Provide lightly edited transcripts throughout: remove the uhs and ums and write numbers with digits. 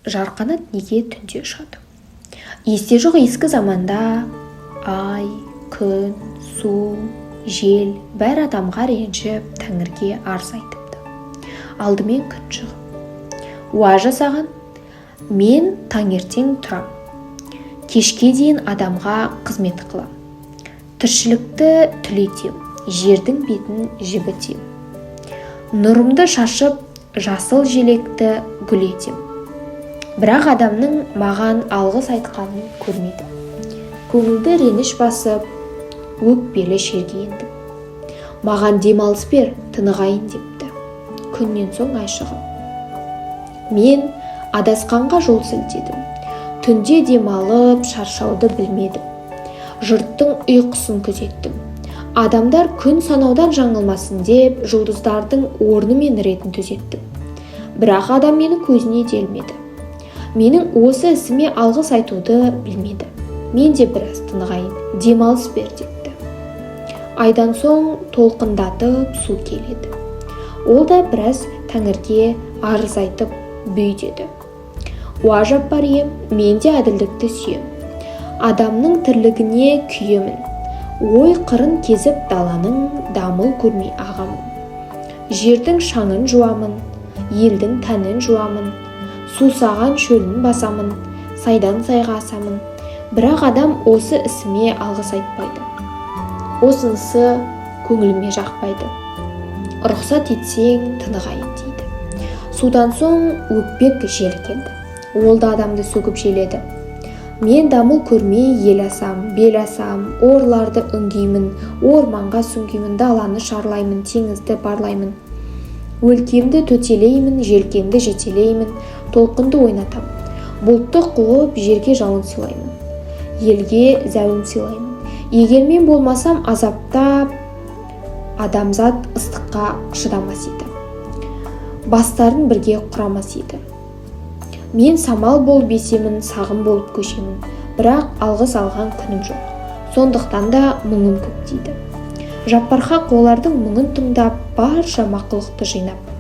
Жарқанат неге түнде ұшады? Есте жоқ ескі заманда ай, күн, су, жел бәрі адамға ренжіп, Тәңірге арыз айтыпты. Алдымен күн шығып: уа жасаған, мен таңертең тұрам, кешке дейін адамға қызмет қылам, тіршілікті түлетем, жердің бетін жібітем, нұрымды шашып, жасыл желекті гүл етем. Бірақ адамның маған алғыс айтқанын көрмедім. Көңілді реніш басып, өкпелі шерге ендім. Маған демалыс бер, тынығайын депті, күннен соң ай шығып. Мен адасқанға жол сілтедім, түнде демалып, шаршауды білмедім. Жұрттың ұйқысын күзеттім. Адамдар күн санаудан жаңылмасын деп, жұлдыздардың орны мен ретін түзеттім. Бірақ адам мені көзіне делмеді. Менің осы ісіме алғыс айтуды білмеді. Мен де біраз тынығайын, демалыс бер депті. Айдан соң толқындатып су келеді. Ол да біраз Тәңірге арыз айтып бүй деді. Уа жаппар ием, мен де әділдікті сүйем. Адамның тірлігіне күйемін. Ой қырын кезіп даланың, дамыл көрмей ағамын. Жердің шаңын жуамын, елдің тәнін жуамын. Сусаған шөлін басамын, сайдан сайға асамын. Бірақ адам осы ісіме алғыс айтпайды. Осынысы көңіліме жақпайды. Рұқсат етсең тынығайын дейді. Судан соң өкпек жел келді. Ол да адамды сөгіп желеді. Мен дамыл көрмей ел асам, бел асам, орларды үңгеймін, орманға сүңгеймін, даланы шарлаймын, теңізді барлаймын. Өлкемді төтелеймін, желкенді жетелеймін, толқынды ойнатам. Бұлтты қуып жерге жауын сыйлаймын, елге зәуін сыйлаймын. Егер мен болмасам азаптап, адамзат ыстыққа шыдамас еді. Бастарын бірге құрамас еді. Мен самал болып есемін, сағым болып көшемін. Бірақ алғыс алған күнім жоқ. Сондықтан да мұңым көп дейді. Жаппархақ олардың мұңын тыңдап, барша мақұлықты жинап,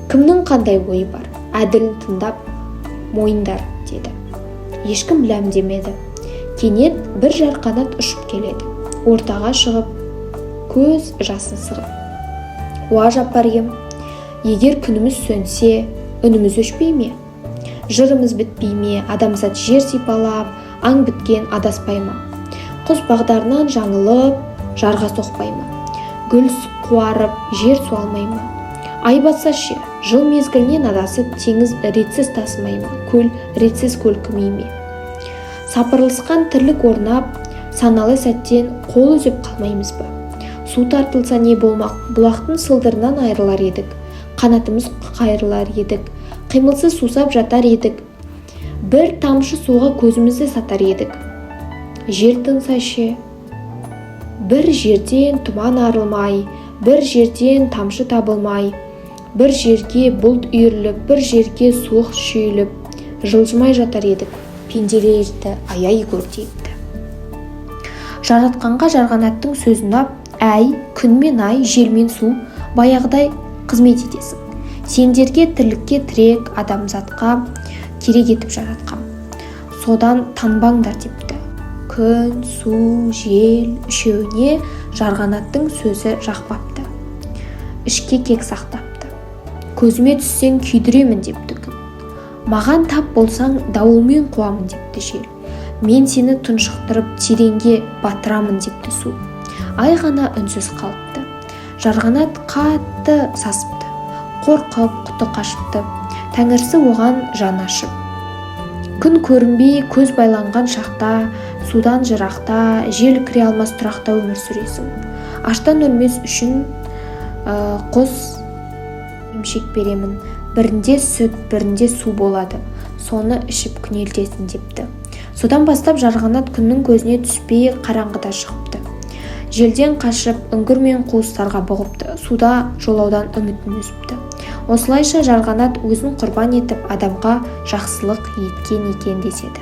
кімнің қандай ойы бар, әділін тыңдап, мойындар деді. Ешкім білем демеді. Кенет бір жарқанат ұшып келеді. Ортаға шығып, көз жасын сығып: уа жаппар ием, егер күніміз сөнсе, үніміз өшпей ме? Жырымыз бітпей ме? Адамзат жер сипалап, аң біткен адаспай ма? Құс бағдарынан жаңылып, жарға соқпай ма? Гүл қуарып, жер суалмай ма? Ай батса ше, жыл мезгілінен адасып, теңіз ретсіз тасымай ма? Көл ретсіз көлкімей ме? Сапырылысқан тірлік орнап, саналы сәттен қол үзіп қалмаймыз ба? Су тартылса не болмақ? Бұлақтың сылдырынан айырылар едік, қанатымыз қайырылар едік, қимылсыз сусап жатар едік, бір тамшы суға көзімізді сатар едік. Жер тынса ше, бір жерден тұман арылмай, бір жерден тамшы табылмай, бір жерге бұлт үйіріліп, бір жерге суық шүйіліп, жылжымай жатар едік, пенделерді аяй көр deyіпті. Жаратқанға жарғанаттың сөзін ап, әй, күн мен ай, жел мен су баяғыдай қызмет етесің. Сендерге тірлікке тірек, адамзатқа керек етіп жаратқам. Содан танбаңдар депті. Күн, су, жел үшеуіне жарғанаттың сөзі жақпапты. Ішке кек сақтапты. Көзіме түссең күйдіремін депті күн. Маған тап болсаң дауылмен қуамын депті жел. Мен сені тұншықтырып тереңге батырамын депті су. Ай ғана үнсіз қалыпты. Жарғанат қатты сасыпты. Қорқып, құты қашыпты. Тәңірсі оған жан ашып. Күн көрінбей көз байланған шақта, судан жырақта, жел кіре алмас тұрақта өмір сүресің. Аштан өлмес үшін қос емшек беремін. Бірінде сүт, бірінде су болады. Соны ішіп күнелтесің депті. Содан бастап жарғанат күннің көзіне түспей қараңғыда шығыпты. Желден қашып, үңгір мен қуыстарға бұғыпты. Суда жолаудан үмітін үзіпті. Осылайша жарғанат өзін құрбан етіп адамға жақсылық еткен екен деседі.